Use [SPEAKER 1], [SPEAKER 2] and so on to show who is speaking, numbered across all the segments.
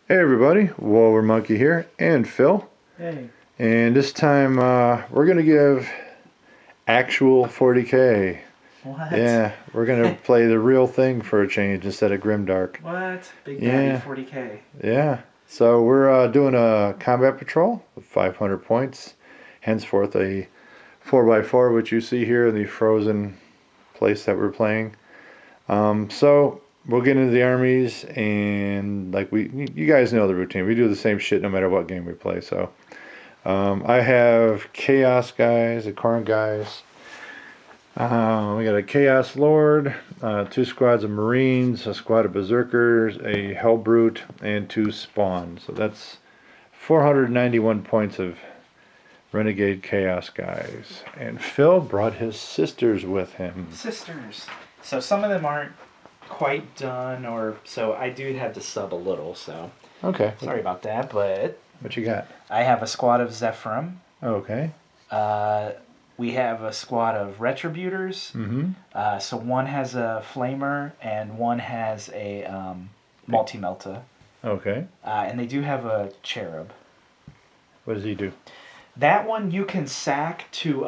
[SPEAKER 1] Hey everybody, Wolver Monkey here, and Phil.
[SPEAKER 2] Hey.
[SPEAKER 1] And this time we're going to give actual 40k.
[SPEAKER 2] What?
[SPEAKER 1] Yeah, we're going to play the real thing for a change instead of Grimdark.
[SPEAKER 2] What? Big
[SPEAKER 1] Yeah.
[SPEAKER 2] Daddy 40k.
[SPEAKER 1] Yeah, so we're doing a combat patrol with 500 points. Henceforth a 4x4, which you see here in the frozen place that we're playing. So we'll get into the armies, and like you guys know the routine. We do the same shit no matter what game we play. So I have Chaos guys, the Corn guys. We got a Chaos Lord, 2 squads of Marines, a squad of Berserkers, a Hellbrute, and 2 Spawn. So that's 491 points of Renegade Chaos guys. And Phil brought his sisters with him.
[SPEAKER 2] Sisters. So some of them aren't quite done, or so I do have to sub a little, so
[SPEAKER 1] Okay.
[SPEAKER 2] sorry about that, but
[SPEAKER 1] What you got?
[SPEAKER 2] I have a squad of Zephyrim.
[SPEAKER 1] Okay.
[SPEAKER 2] We have a squad of Retributors.
[SPEAKER 1] Mm-hmm.
[SPEAKER 2] So one has a Flamer and one has a Multi-Melta.
[SPEAKER 1] Okay.
[SPEAKER 2] And they do have a Cherub.
[SPEAKER 1] What does he do?
[SPEAKER 2] That one you can sack to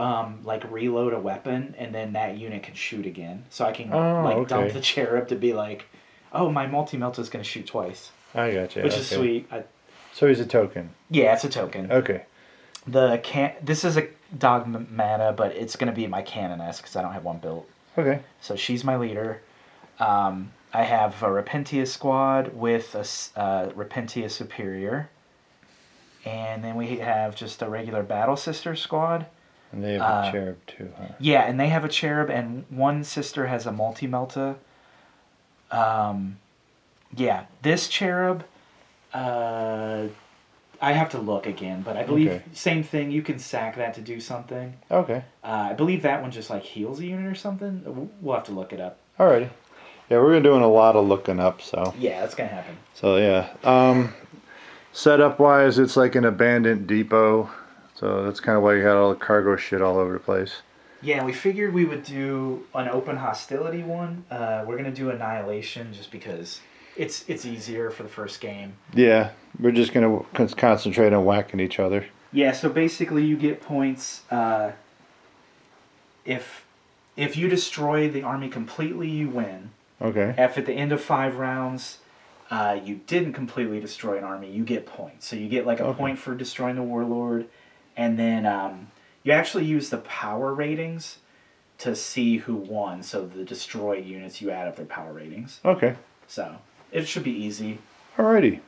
[SPEAKER 2] like reload a weapon, and then that unit can shoot again. So I can dump the Cherub to be like, oh, my Multi-Melta is going to shoot twice.
[SPEAKER 1] I gotcha.
[SPEAKER 2] Which is sweet.
[SPEAKER 1] So he's a token.
[SPEAKER 2] Yeah, it's a token.
[SPEAKER 1] Okay.
[SPEAKER 2] This is a dog mana, but it's going to be my Canoness because I don't have one built.
[SPEAKER 1] Okay.
[SPEAKER 2] So she's my leader. I have a Repentia squad with a Repentia Superior. And then we have just a regular Battle Sister squad.
[SPEAKER 1] And they have a Cherub too, huh?
[SPEAKER 2] Yeah, and they have a Cherub, and one sister has a Multi-Melta. Yeah, this Cherub, I have to look again, but I believe same thing. You can sack that to do something.
[SPEAKER 1] Okay.
[SPEAKER 2] I believe that one just like heals a unit or something. We'll have to look it up.
[SPEAKER 1] Alrighty. Yeah, we're doing a lot of looking up, so.
[SPEAKER 2] Yeah, that's gonna happen.
[SPEAKER 1] So yeah. Setup wise, it's like an abandoned depot. So that's kind of why you had all the cargo shit all over the place.
[SPEAKER 2] Yeah, we figured we would do an open hostility one. We're gonna do Annihilation just because it's easier for the first game.
[SPEAKER 1] Yeah, we're just gonna concentrate on whacking each other.
[SPEAKER 2] Yeah, so basically you get points if you destroy the army completely, you win.
[SPEAKER 1] Okay.
[SPEAKER 2] If at the end of 5 rounds you didn't completely destroy an army, you get points. So you get like a point for destroying the warlord, and then you actually use the power ratings to see who won. So the destroyed units, you add up their power ratings.
[SPEAKER 1] Okay.
[SPEAKER 2] So it should be easy.
[SPEAKER 1] Alrighty.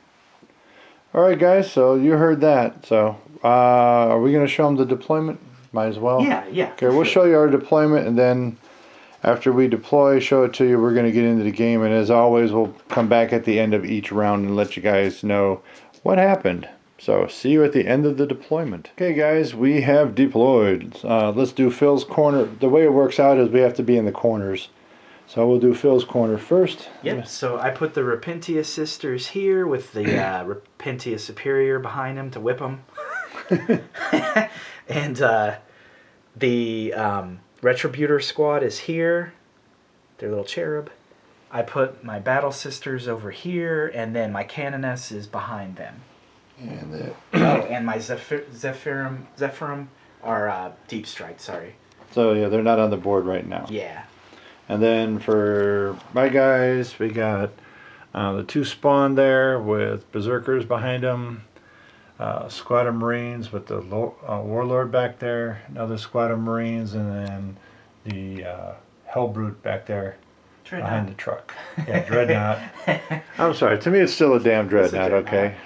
[SPEAKER 1] Alright guys, so you heard that. So are we going to show them the deployment? Might as well.
[SPEAKER 2] Yeah.
[SPEAKER 1] Okay, we'll show you our deployment, and then after we deploy, show it to you, we're going to get into the game. And as always, we'll come back at the end of each round and let you guys know what happened. So see you at the end of the deployment. Okay guys, we have deployed. Let's do Phil's corner. The way it works out is we have to be in the corners. So we'll do Phil's corner first.
[SPEAKER 2] Yep, so I put the Repentia sisters here with the Repentia Superior behind them to whip them. And the Retributor squad is here. Their little Cherub. I put my Battle Sisters over here, and then my Canoness is behind them. And my Zephyrim are Deep Strike, sorry.
[SPEAKER 1] So yeah, they're not on the board right now.
[SPEAKER 2] Yeah.
[SPEAKER 1] And then for my guys, we got the 2 Spawn there with Berserkers behind them. Squad of Marines with the Warlord back there. Another squad of Marines, and then the Hellbrute back there behind the truck. Yeah, Dreadnought. I'm sorry, to me it's still a damn Dreadnought, okay?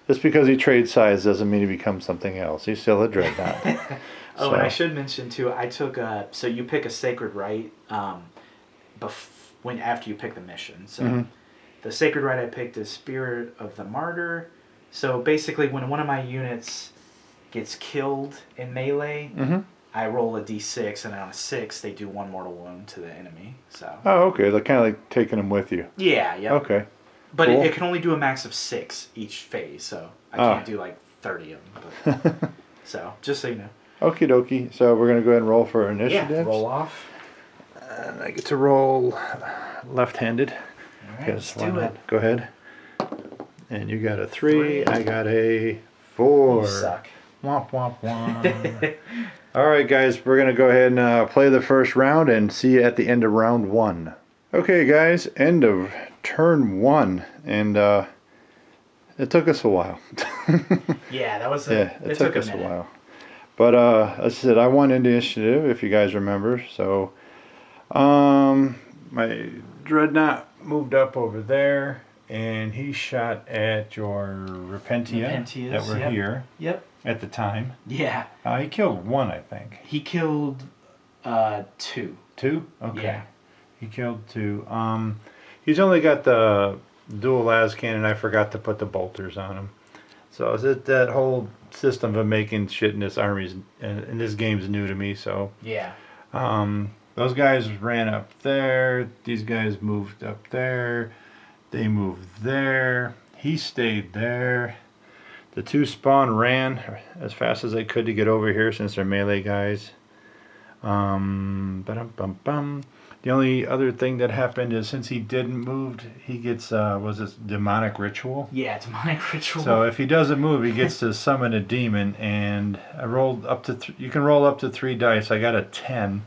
[SPEAKER 1] Just because he trades size doesn't mean he becomes something else. He's still a Dreadnought.
[SPEAKER 2] And I should mention too, I took so you pick a Sacred Rite after you pick the mission. So the Sacred Rite I picked is Spirit of the Martyr. So basically when one of my units gets killed in melee, I roll a d6, and on a 6 they do 1 mortal wound to the enemy. So.
[SPEAKER 1] Oh, okay. They're kind of like taking them with you.
[SPEAKER 2] Yeah.
[SPEAKER 1] Okay.
[SPEAKER 2] But
[SPEAKER 1] cool.
[SPEAKER 2] it can only do a max of 6 each phase, so I can't do like 30 of them. But, so just so you know.
[SPEAKER 1] Okie dokie. So we're gonna go ahead and roll for initiative.
[SPEAKER 2] Yeah. Roll off.
[SPEAKER 1] And I get to roll left-handed.
[SPEAKER 2] All right, let's do it.
[SPEAKER 1] Go ahead. And you got a 3. I got a 4.
[SPEAKER 2] You suck.
[SPEAKER 1] Womp womp womp. All right, guys, we're gonna go ahead and play the first round and see you at the end of round 1. Okay, guys, end of turn 1, and it took us a while.
[SPEAKER 2] Yeah, that was.
[SPEAKER 1] It took us a while. But as I said, I won initiative, if you guys remember. So, my dreadnought moved up over there, and he shot at your Repentias that were here.
[SPEAKER 2] Yep.
[SPEAKER 1] At the time.
[SPEAKER 2] Yeah.
[SPEAKER 1] He killed 1, I think.
[SPEAKER 2] He killed 2.
[SPEAKER 1] 2? Okay.
[SPEAKER 2] Yeah.
[SPEAKER 1] He killed 2. He's only got the dual las cannon. I forgot to put the bolters on him. So that whole system of making shit in this army's in this game's new to me. So
[SPEAKER 2] yeah.
[SPEAKER 1] Those guys ran up there. These guys moved up there. They moved there. He stayed there. The 2 spawn ran as fast as they could to get over here since they're melee guys. The only other thing that happened is since he didn't move, he gets, was this demonic ritual?
[SPEAKER 2] Yeah, demonic ritual.
[SPEAKER 1] So if he doesn't move, he gets to summon a demon, and I rolled up to, you can roll up to 3 dice. I got a 10.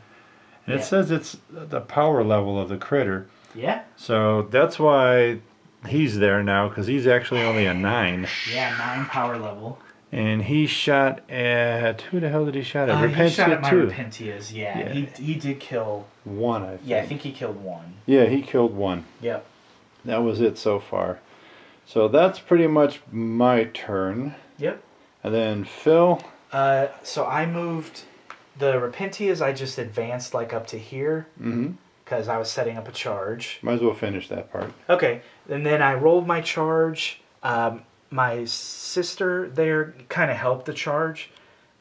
[SPEAKER 1] And it says it's the power level of the critter.
[SPEAKER 2] Yeah.
[SPEAKER 1] So that's why he's there now, because he's actually only a 9.
[SPEAKER 2] Yeah, 9 power level.
[SPEAKER 1] And he shot at, who the hell did he shot at?
[SPEAKER 2] He shot at my
[SPEAKER 1] too.
[SPEAKER 2] Repentias, yeah. He did kill
[SPEAKER 1] 1, I think.
[SPEAKER 2] Yeah, I think he killed 1.
[SPEAKER 1] Yeah, he killed 1.
[SPEAKER 2] Yep.
[SPEAKER 1] That was it so far. So that's pretty much my turn.
[SPEAKER 2] Yep.
[SPEAKER 1] And then Phil.
[SPEAKER 2] So I moved the Repentias, I just advanced like up to here.
[SPEAKER 1] Mm-hmm.
[SPEAKER 2] Because I was setting up a charge.
[SPEAKER 1] Might as well finish that part.
[SPEAKER 2] Okay. And then I rolled my charge. My sister there kind of helped the charge,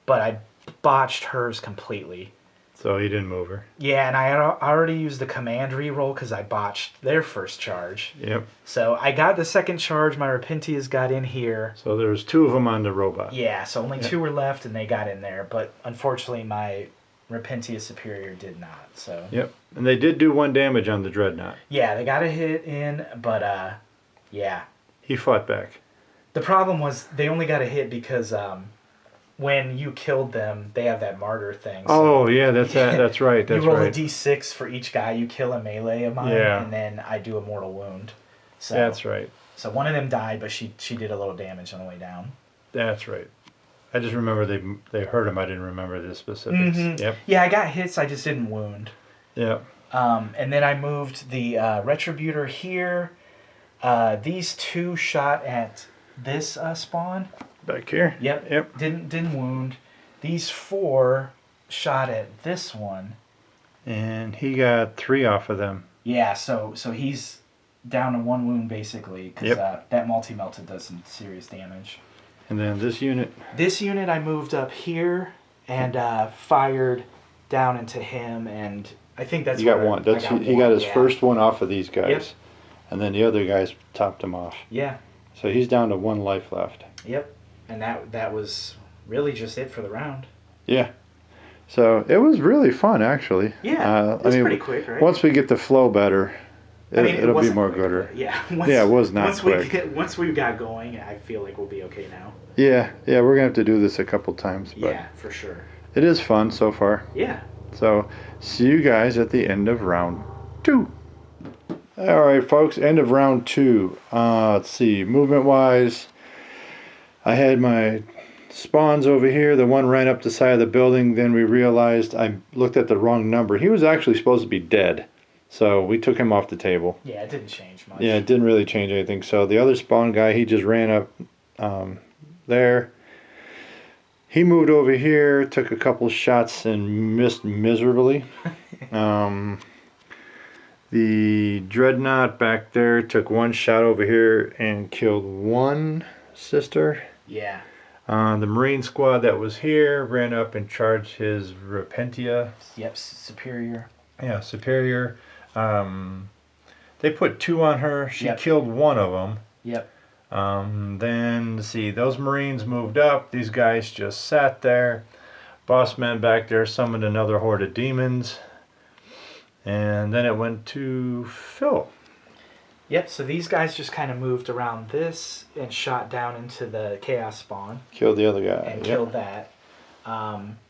[SPEAKER 2] but I botched hers completely.
[SPEAKER 1] So he didn't move her.
[SPEAKER 2] Yeah, and I had already used the command reroll because I botched their first charge.
[SPEAKER 1] Yep.
[SPEAKER 2] So I got the second charge. My Repentias got in here.
[SPEAKER 1] So there's 2 of them on the robot.
[SPEAKER 2] Yeah, so only 2 were left, and they got in there. But unfortunately, my Repentia Superior did not. So.
[SPEAKER 1] Yep. And they did do 1 damage on the dreadnought.
[SPEAKER 2] Yeah, they got a hit in, but yeah.
[SPEAKER 1] He fought back.
[SPEAKER 2] The problem was they only got a hit because when you killed them, they have that martyr thing.
[SPEAKER 1] So yeah, that's right. That's
[SPEAKER 2] you roll
[SPEAKER 1] right.
[SPEAKER 2] a d6 for each guy you kill a melee of mine, and then I do a mortal wound. So
[SPEAKER 1] that's right.
[SPEAKER 2] So one of them died, but she did a little damage on the way down.
[SPEAKER 1] That's right. I just remember they hurt him. I didn't remember the specifics. Mm-hmm. Yep.
[SPEAKER 2] Yeah, I got hits. I just didn't wound.
[SPEAKER 1] Yep.
[SPEAKER 2] And then I moved the Retributor here. These 2 shot at this spawn.
[SPEAKER 1] Back here?
[SPEAKER 2] Yep.
[SPEAKER 1] Yep.
[SPEAKER 2] Didn't wound. These 4 shot at this one.
[SPEAKER 1] And he got 3 off of them.
[SPEAKER 2] Yeah, so he's down to 1 wound basically, because that multi-melted does some serious damage.
[SPEAKER 1] And then this unit?
[SPEAKER 2] This unit I moved up here and fired down into him, and I think that's
[SPEAKER 1] you got 1. He got his first one off of these guys.
[SPEAKER 2] Yep.
[SPEAKER 1] And then the other guys topped him off.
[SPEAKER 2] Yeah.
[SPEAKER 1] So he's down to 1 life left.
[SPEAKER 2] Yep. And that was really just it for the round.
[SPEAKER 1] Yeah. So it was really fun, actually.
[SPEAKER 2] Yeah. It was pretty quick, right?
[SPEAKER 1] Once we get the flow better, it'll be more gooder.
[SPEAKER 2] Yeah.
[SPEAKER 1] It was not quick.
[SPEAKER 2] Once we got going, I feel like we'll be okay now.
[SPEAKER 1] Yeah. We're going to have to do this a couple times. But
[SPEAKER 2] yeah, for sure.
[SPEAKER 1] It is fun so far.
[SPEAKER 2] Yeah.
[SPEAKER 1] So see you guys at the end of round 2. All right, folks, end of round 2. Let's see, movement-wise, I had my spawns over here. The one ran up the side of the building. Then we realized I looked at the wrong number. He was actually supposed to be dead. So we took him off the table.
[SPEAKER 2] Yeah, it didn't change much.
[SPEAKER 1] Yeah, it didn't really change anything. So the other spawn guy, he just ran up there. He moved over here, took a couple shots and missed miserably. The dreadnought back there took 1 shot over here and killed 1 sister.
[SPEAKER 2] Yeah.
[SPEAKER 1] The Marine squad that was here ran up and charged his Repentia.
[SPEAKER 2] Yep, Superior.
[SPEAKER 1] Yeah, Superior. They put 2 on her. She killed 1 of them.
[SPEAKER 2] Yep.
[SPEAKER 1] Then, let's see, those Marines moved up. These guys just sat there. Boss man back there summoned another horde of demons. And then it went to Phil.
[SPEAKER 2] Yep, so these guys just kind of moved around this and shot down into the chaos spawn
[SPEAKER 1] Killed the other guy.
[SPEAKER 2] and
[SPEAKER 1] Yep.
[SPEAKER 2] killed that.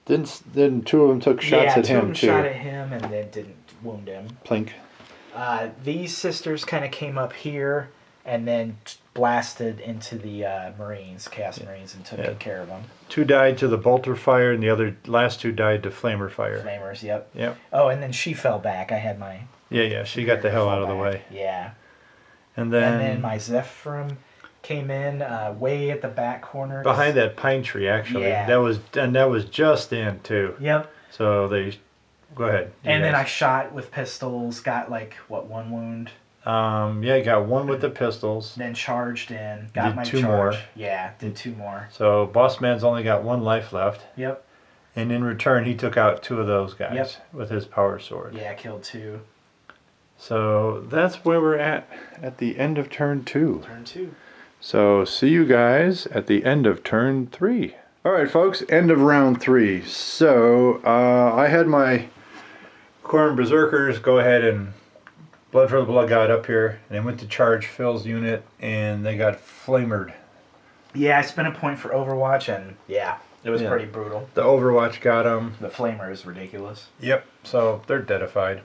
[SPEAKER 1] Then two of them took shots at
[SPEAKER 2] two of
[SPEAKER 1] him
[SPEAKER 2] them
[SPEAKER 1] too.
[SPEAKER 2] shot at him and then didn't wound him.
[SPEAKER 1] Plink.
[SPEAKER 2] These sisters kind of came up here and then blasted into the Marines, Chaos Marines, and took care of them.
[SPEAKER 1] 2 died to the bolter fire, and the last 2 died to flamer fire.
[SPEAKER 2] Flamers, yep.
[SPEAKER 1] Yep.
[SPEAKER 2] Oh, and then she fell back. I had my...
[SPEAKER 1] Yeah, she got the hell out of the way.
[SPEAKER 2] Yeah.
[SPEAKER 1] And then
[SPEAKER 2] my Zephyrim came in way at the back corner.
[SPEAKER 1] Behind that pine tree, actually.
[SPEAKER 2] Yeah.
[SPEAKER 1] That was just in, too.
[SPEAKER 2] Yep.
[SPEAKER 1] So they... Go ahead.
[SPEAKER 2] And then I shot with pistols, got 1 wound.
[SPEAKER 1] Yeah, you got 1 with the pistols.
[SPEAKER 2] Then charged in, got
[SPEAKER 1] Did
[SPEAKER 2] my
[SPEAKER 1] 2
[SPEAKER 2] charge.
[SPEAKER 1] more.
[SPEAKER 2] Yeah, did 2 more.
[SPEAKER 1] So Boss Man's only got 1 life left.
[SPEAKER 2] Yep.
[SPEAKER 1] And in return, he took out 2 of those guys with his power sword.
[SPEAKER 2] Yeah, killed 2.
[SPEAKER 1] So that's where we're at the end of turn 2.
[SPEAKER 2] Turn 2.
[SPEAKER 1] So see you guys at the end of turn 3. All right, folks, end of round 3. So I had my Khorne Berserkers go ahead and Blood for the Blood God up here, and they went to charge Phil's unit, and they got flamered.
[SPEAKER 2] Yeah, I spent a point for Overwatch, and yeah, it was pretty brutal.
[SPEAKER 1] The Overwatch got them.
[SPEAKER 2] The Flamer is ridiculous.
[SPEAKER 1] Yep, so they're deadified.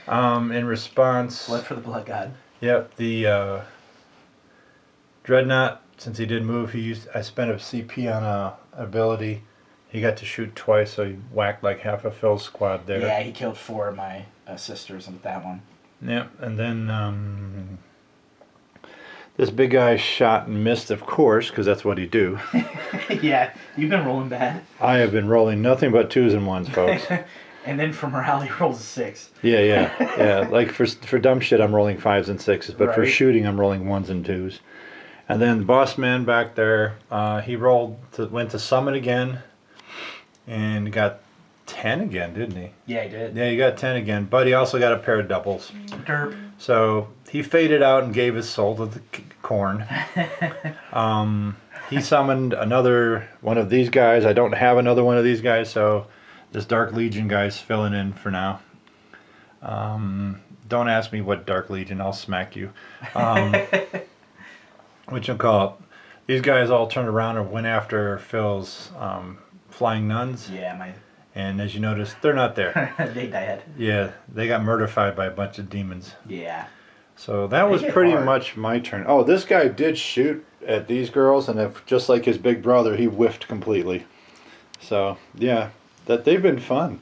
[SPEAKER 1] In response...
[SPEAKER 2] Blood for the Blood God.
[SPEAKER 1] Yep, the Dreadnought, since he did move, I spent a CP on a ability. He got to shoot twice, so he whacked like half of Phil's squad there.
[SPEAKER 2] Yeah, he killed 4 of my sisters with that one.
[SPEAKER 1] Yep, and then this big guy shot and missed, of course, because that's what he do.
[SPEAKER 2] Yeah, you've been rolling bad.
[SPEAKER 1] I have been rolling nothing but 2s and 1s, folks.
[SPEAKER 2] And then for morale, he rolls a 6.
[SPEAKER 1] Yeah. Like for dumb shit, I'm rolling 5s and 6s, but for
[SPEAKER 2] Right.
[SPEAKER 1] shooting, I'm rolling 1s and 2s. And then Boss Man back there, he went to summon again, and got 10 again, didn't he?
[SPEAKER 2] Yeah, he did.
[SPEAKER 1] Yeah, he got 10 again, but he also got a pair of doubles.
[SPEAKER 2] Derp.
[SPEAKER 1] So he faded out and gave his soul to the corn. He summoned another one of these guys. I don't have another one of these guys, so this Dark Legion guy's filling in for now. Don't ask me what Dark Legion, I'll smack you. What you call it? These guys all turned around and went after Phil's flying nuns.
[SPEAKER 2] Yeah,
[SPEAKER 1] And as you notice, they're not there.
[SPEAKER 2] they died.
[SPEAKER 1] Yeah, they got murdered by a bunch of demons.
[SPEAKER 2] Yeah.
[SPEAKER 1] So that was
[SPEAKER 2] hit
[SPEAKER 1] pretty
[SPEAKER 2] hard.
[SPEAKER 1] much my turn. Oh, this guy did shoot at these girls, and just like his big brother, he whiffed completely. So, yeah, they've been fun.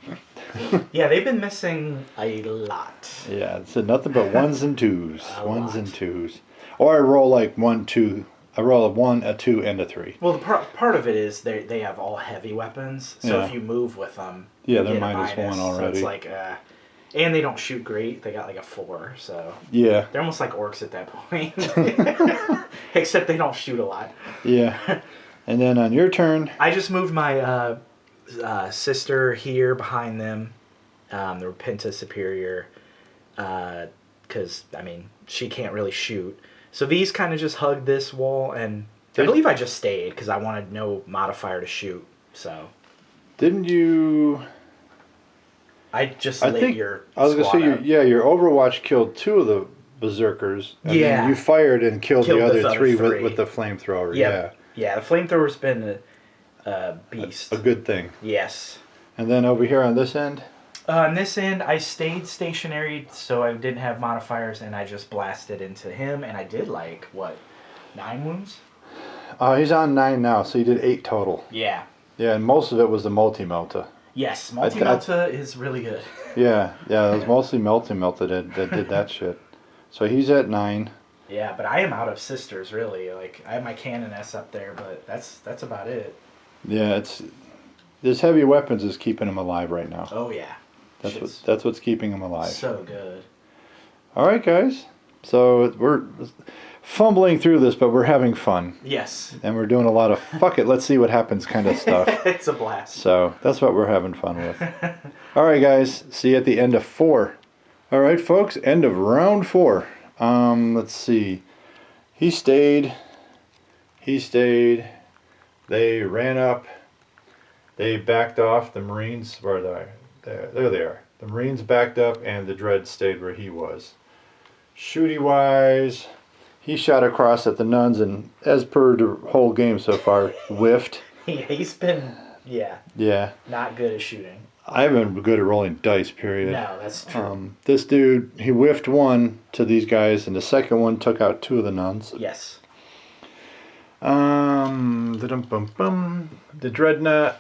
[SPEAKER 2] Yeah, they've been missing a lot.
[SPEAKER 1] Yeah, it's nothing but 1s and 2s.
[SPEAKER 2] A
[SPEAKER 1] 1s
[SPEAKER 2] lot.
[SPEAKER 1] and 2s. Or I roll like 1, 2. I roll a 1, a 2, and a 3.
[SPEAKER 2] Well, the part of it is they have all heavy weapons, so if you move with them,
[SPEAKER 1] Yeah,
[SPEAKER 2] you
[SPEAKER 1] they're
[SPEAKER 2] get a
[SPEAKER 1] -1 already.
[SPEAKER 2] So it's like, and they don't shoot great. They got like a 4, so
[SPEAKER 1] Yeah,
[SPEAKER 2] they're almost like orcs at that point. Except they don't shoot a lot.
[SPEAKER 1] yeah. And then on your turn,
[SPEAKER 2] I just moved my sister here behind them, the Repenta Superior, because, I mean, she can't really shoot. So these kind of just hugged this wall, and I believe I just stayed because I wanted no modifier to shoot. So
[SPEAKER 1] didn't you...
[SPEAKER 2] I just
[SPEAKER 1] I
[SPEAKER 2] lit
[SPEAKER 1] think
[SPEAKER 2] your
[SPEAKER 1] I was
[SPEAKER 2] squad
[SPEAKER 1] gonna
[SPEAKER 2] up.
[SPEAKER 1] say, your Overwatch killed 2 of the berserkers. And
[SPEAKER 2] Yeah.
[SPEAKER 1] then you fired and killed the
[SPEAKER 2] Killed
[SPEAKER 1] other
[SPEAKER 2] the other
[SPEAKER 1] 3
[SPEAKER 2] 3.
[SPEAKER 1] with the flamethrower.
[SPEAKER 2] Yep. Yeah, the flamethrower's been a beast.
[SPEAKER 1] A good thing.
[SPEAKER 2] Yes.
[SPEAKER 1] And then over here on this end,
[SPEAKER 2] On this end, I stayed stationary, so I didn't have modifiers, and I just blasted into him, and I did 9 wounds?
[SPEAKER 1] he's on 9 now, so you did 8 total.
[SPEAKER 2] Yeah.
[SPEAKER 1] Yeah, and most of it was the multi-melta.
[SPEAKER 2] Yes, Multi-Melta is really good.
[SPEAKER 1] Yeah, it was mostly multi-melta that did that shit. So he's at 9.
[SPEAKER 2] Yeah, but I am out of sisters, really. I have my Canoness up there, but that's about it.
[SPEAKER 1] Yeah, this heavy weapons is keeping him alive right now.
[SPEAKER 2] Oh, yeah.
[SPEAKER 1] That's what's keeping him alive.
[SPEAKER 2] So good.
[SPEAKER 1] All right, guys. So we're fumbling through this, but we're having fun.
[SPEAKER 2] Yes.
[SPEAKER 1] And we're doing a lot of fuck it, let's see what happens kind of stuff.
[SPEAKER 2] It's a blast.
[SPEAKER 1] So that's what we're having fun with. All right, guys. See you at the end of 4. All right, folks. End of round 4. Let's see. He stayed. They ran up. They backed off. The Marines, where are they? There they are. The Marines backed up, and the Dread stayed where he was. Shooty wise, he shot across at the nuns, and as per the whole game so far, whiffed.
[SPEAKER 2] He's been,
[SPEAKER 1] Yeah.
[SPEAKER 2] not good at shooting.
[SPEAKER 1] I haven't been good at rolling dice, period.
[SPEAKER 2] No, that's true.
[SPEAKER 1] This dude, he whiffed one to these guys, and the second one took out two of the nuns.
[SPEAKER 2] Yes.
[SPEAKER 1] The dreadnought,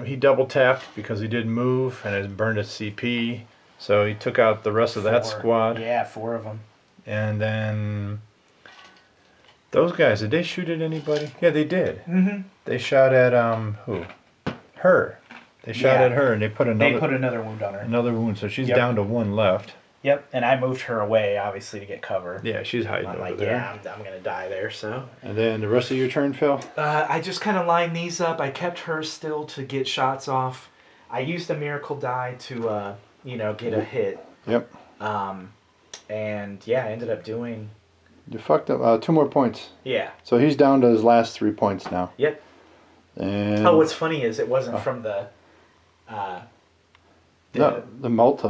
[SPEAKER 1] he double tapped because he didn't move, and it burned his CP. So he took out the rest of that squad.
[SPEAKER 2] Yeah, 4 of them.
[SPEAKER 1] And then those guys, did they shoot at anybody? Yeah, they did.
[SPEAKER 2] Mm-hmm.
[SPEAKER 1] They shot at who? Her. They shot at her, and they put
[SPEAKER 2] another wound on her.
[SPEAKER 1] Another wound, so she's down to 1 left.
[SPEAKER 2] Yep, and I moved her away, obviously, to get cover.
[SPEAKER 1] Yeah, she's hiding over there.
[SPEAKER 2] Yeah, I'm going to die there, so.
[SPEAKER 1] And then the rest of your turn, Phil?
[SPEAKER 2] I just kind of lined these up. I kept her still to get shots off. I used a miracle die to, get a hit.
[SPEAKER 1] Yep.
[SPEAKER 2] And, yeah, I ended up doing...
[SPEAKER 1] You fucked up 2 more points.
[SPEAKER 2] Yeah.
[SPEAKER 1] So he's down to his last 3 points now.
[SPEAKER 2] Yep.
[SPEAKER 1] And
[SPEAKER 2] what's funny is it wasn't from the
[SPEAKER 1] Malta.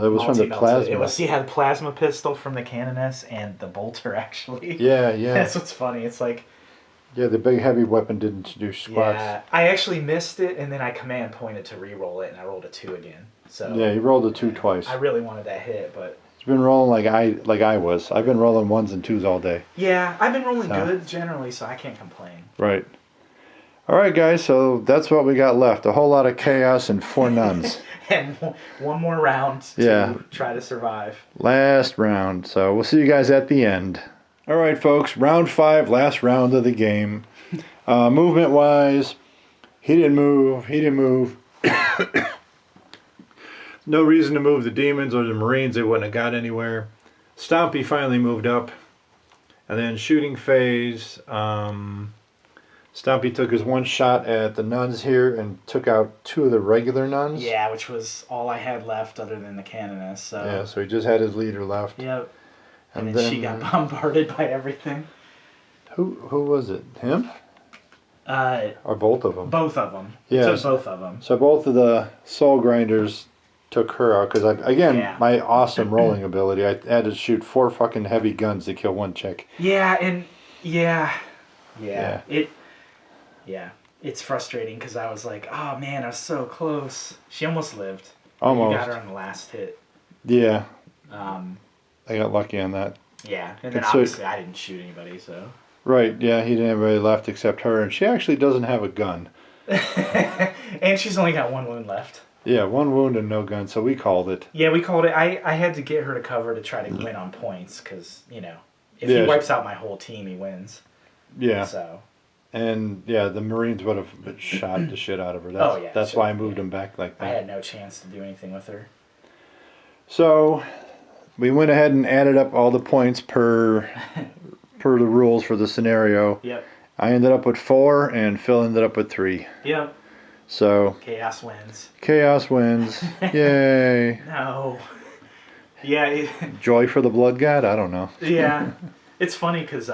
[SPEAKER 1] It was from the plasma.
[SPEAKER 2] It was, the plasma pistol from the Canoness and the bolter, actually.
[SPEAKER 1] Yeah.
[SPEAKER 2] That's what's funny. It's like...
[SPEAKER 1] Yeah, the big heavy weapon didn't do squats.
[SPEAKER 2] Yeah, I actually missed it, and then I command pointed to re-roll it, and I rolled a 2 again. So
[SPEAKER 1] yeah, he rolled a 2 twice.
[SPEAKER 2] I really wanted that hit, but...
[SPEAKER 1] He's been rolling like I was. I've been rolling 1s and 2s all day.
[SPEAKER 2] Yeah, I've been rolling good, generally, so I can't complain.
[SPEAKER 1] Right. All right, guys, so that's what we got left. A whole lot of chaos and 4 nuns.
[SPEAKER 2] And 1 more round to try to survive.
[SPEAKER 1] Last round. So we'll see you guys at the end. All right, folks, round 5, last round of the game. Movement-wise, he didn't move. No reason to move the demons or the Marines. They wouldn't have got anywhere. Stompy finally moved up. And then shooting phase, Stompy took his 1 shot at the nuns here and took out 2 of the regular nuns.
[SPEAKER 2] Yeah, which was all I had left other than the Canoness. So.
[SPEAKER 1] Yeah, so he just had his leader left.
[SPEAKER 2] Yep. And then she got bombarded by everything.
[SPEAKER 1] Who was it? Him? Or both of them?
[SPEAKER 2] Both of them.
[SPEAKER 1] Yeah.
[SPEAKER 2] Took both of them.
[SPEAKER 1] So both of the soul grinders took her out because my awesome rolling ability. I had to shoot 4 fucking heavy guns to kill 1 chick.
[SPEAKER 2] Yeah, and it's frustrating because I was like, oh man, I was so close. She almost lived.
[SPEAKER 1] Almost.
[SPEAKER 2] You got her on the last hit.
[SPEAKER 1] Yeah. I got lucky on that.
[SPEAKER 2] Yeah, and then obviously I didn't shoot anybody, so.
[SPEAKER 1] Right, yeah, he didn't have anybody left except her, and she actually doesn't have a gun.
[SPEAKER 2] And she's only got 1 wound left.
[SPEAKER 1] Yeah, 1 wound and no gun, so we called it.
[SPEAKER 2] Yeah, we called it. I had to get her to cover to try to win on points, because, if he wipes out my whole team, he wins.
[SPEAKER 1] Yeah.
[SPEAKER 2] So.
[SPEAKER 1] And, yeah, the Marines would have shot the shit out of her. That's why I moved them back like that.
[SPEAKER 2] I had no chance to do anything with her.
[SPEAKER 1] So, we went ahead and added up all the points per the rules for the scenario.
[SPEAKER 2] Yep.
[SPEAKER 1] I ended up with 4, and Phil ended up with 3.
[SPEAKER 2] Yep.
[SPEAKER 1] So.
[SPEAKER 2] Chaos wins.
[SPEAKER 1] Chaos wins. Yay.
[SPEAKER 2] No. Yeah.
[SPEAKER 1] Joy for the blood god? I don't know.
[SPEAKER 2] Yeah. It's funny because,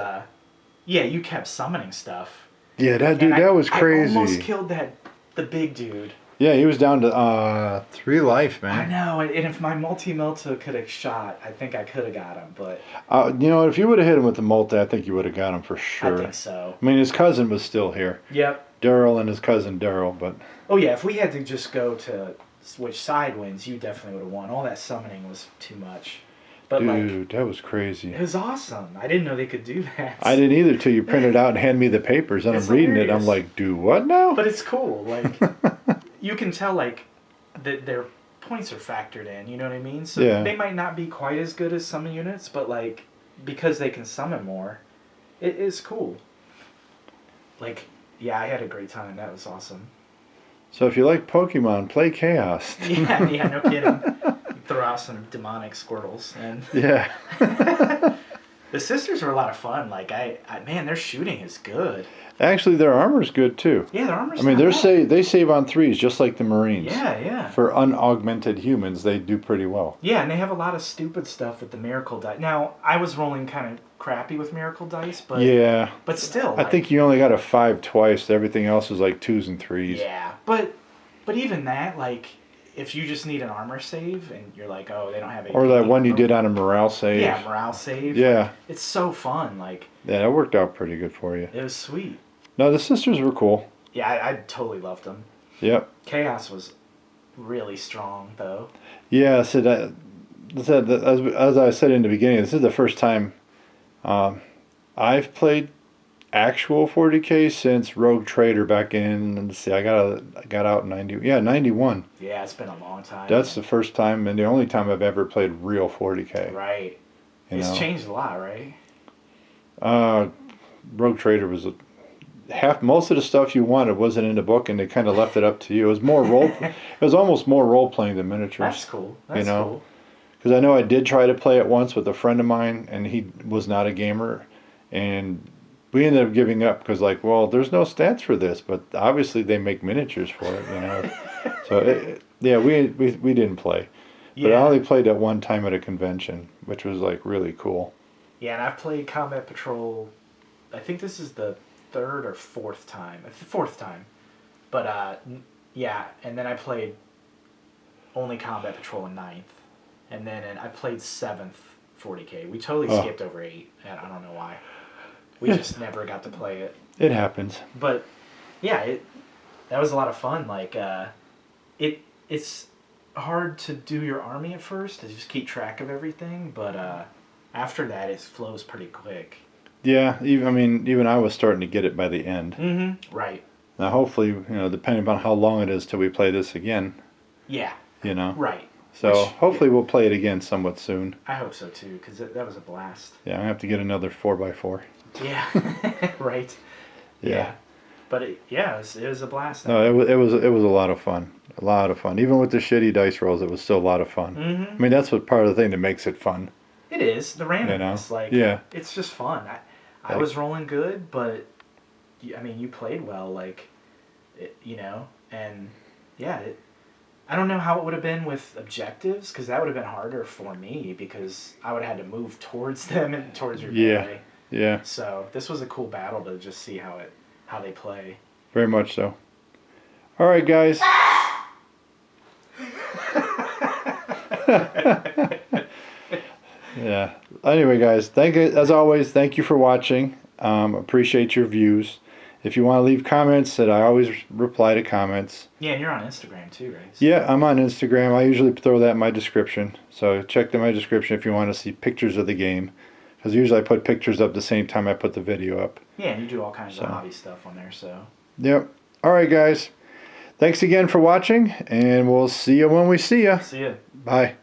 [SPEAKER 2] you kept summoning stuff.
[SPEAKER 1] Yeah, that was crazy.
[SPEAKER 2] I almost killed the big dude.
[SPEAKER 1] Yeah, he was down to 3 life, man.
[SPEAKER 2] I know, and if my multi-melta could have shot, I think I could have got him, but...
[SPEAKER 1] if you would have hit him with the multi, I think you would have got him for sure.
[SPEAKER 2] I think so.
[SPEAKER 1] I mean, his cousin was still here.
[SPEAKER 2] Yep.
[SPEAKER 1] Daryl and his cousin Daryl, but...
[SPEAKER 2] Oh, yeah, if we had to just go to which side wins, you definitely would have won. All that summoning was too much. But
[SPEAKER 1] dude, that was crazy.
[SPEAKER 2] It was awesome. I didn't know they could do that.
[SPEAKER 1] I didn't either till you printed out and hand me the papers, and I'm reading it. I'm like, do what now?
[SPEAKER 2] But it's cool. Like, you can tell, like, that their points are factored in. You know what I mean? So they might not be quite as good as some units, but, like, because they can summon more, it is cool. Like, yeah, I had a great time. That was awesome.
[SPEAKER 1] So if you like Pokemon, play Chaos.
[SPEAKER 2] Yeah, no kidding. Throw out some demonic Squirtles and
[SPEAKER 1] yeah.
[SPEAKER 2] The sisters are a lot of fun. Like man, their shooting is good.
[SPEAKER 1] Actually, their armor's good too.
[SPEAKER 2] Yeah, their armor's.
[SPEAKER 1] I mean, they save on 3s just like the Marines.
[SPEAKER 2] Yeah.
[SPEAKER 1] For unaugmented humans, they do pretty well.
[SPEAKER 2] Yeah, and they have a lot of stupid stuff with the miracle dice. Now, I was rolling kind of crappy with miracle dice, but
[SPEAKER 1] yeah,
[SPEAKER 2] but still,
[SPEAKER 1] I think you only got a 5 twice. Everything else was like 2s and 3s.
[SPEAKER 2] Yeah, but even that, like, if you just need an armor save and you're like, oh, they don't have AP.
[SPEAKER 1] Or that one you did on a morale save.
[SPEAKER 2] Yeah, morale save.
[SPEAKER 1] Yeah.
[SPEAKER 2] Like, it's so fun. Like,
[SPEAKER 1] yeah, that worked out pretty good for you.
[SPEAKER 2] It was sweet.
[SPEAKER 1] No, the sisters were cool.
[SPEAKER 2] Yeah, I totally loved them.
[SPEAKER 1] Yep.
[SPEAKER 2] Chaos was really strong, though.
[SPEAKER 1] Yeah, so as I said in the beginning, this is the first time I've played actual 40K since Rogue Trader back in, let's see, I got out in 91.
[SPEAKER 2] Yeah, it's been a long time.
[SPEAKER 1] That's the first time and the only time I've ever played real 40K.
[SPEAKER 2] Right.
[SPEAKER 1] It's
[SPEAKER 2] changed a lot, right?
[SPEAKER 1] Rogue Trader was most of the stuff you wanted wasn't in the book, and they kind of left it up to you. It was more role. It was almost more role playing than miniatures.
[SPEAKER 2] That's cool. That's cool.
[SPEAKER 1] Because I know I did try to play it once with a friend of mine, and he was not a gamer, and we ended up giving up because, like, well, there's no stats for this, but obviously they make miniatures for it, So we didn't play, but I only played at one time at a convention, which was like really cool.
[SPEAKER 2] Yeah, and I've played Combat Patrol. I think this is the third or fourth time. But yeah, and then I played only Combat Patrol in 9th, and then I played 7th 40K. We totally skipped over 8. I don't know why. We just never got to play it.
[SPEAKER 1] It happens.
[SPEAKER 2] But yeah, that was a lot of fun. Like it's hard to do your army at first to just keep track of everything, but after that it flows pretty quick.
[SPEAKER 1] Yeah, even I was starting to get it by the end.
[SPEAKER 2] Mm-hmm. Right.
[SPEAKER 1] Now, hopefully, depending on how long it is till we play this again.
[SPEAKER 2] Yeah. Right.
[SPEAKER 1] So hopefully we'll play it again somewhat soon.
[SPEAKER 2] I hope so too, because that was a blast.
[SPEAKER 1] Yeah, I'm gonna have to get another 4x4.
[SPEAKER 2] Yeah. Right.
[SPEAKER 1] Yeah.
[SPEAKER 2] But it was a blast.
[SPEAKER 1] No, it was a lot of fun. A lot of fun. Even with the shitty dice rolls, it was still a lot of fun.
[SPEAKER 2] Mm-hmm.
[SPEAKER 1] I mean, that's what part of the thing that makes it fun.
[SPEAKER 2] It is the randomness. Like, it's just fun. I was rolling good, but I mean, you played well. Like, and yeah. I don't know how it would have been with objectives, because that would have been harder for me, because I would have had to move towards them and towards your melee.
[SPEAKER 1] Yeah.
[SPEAKER 2] So this was a cool battle to just see how they play.
[SPEAKER 1] Very much so. All right, guys. Yeah. Anyway, guys, as always, thank you for watching. Appreciate your views. If you want to leave comments, I always reply to comments.
[SPEAKER 2] Yeah, and you're on Instagram too, right?
[SPEAKER 1] Yeah, I'm on Instagram. I usually throw that in my description. So check my description if you want to see pictures of the game. Because usually I put pictures up the same time I put the video up.
[SPEAKER 2] Yeah, and you do all kinds of hobby stuff on there, so.
[SPEAKER 1] Yep. All right, guys. Thanks again for watching, and we'll see you when we see you.
[SPEAKER 2] See ya.
[SPEAKER 1] Bye.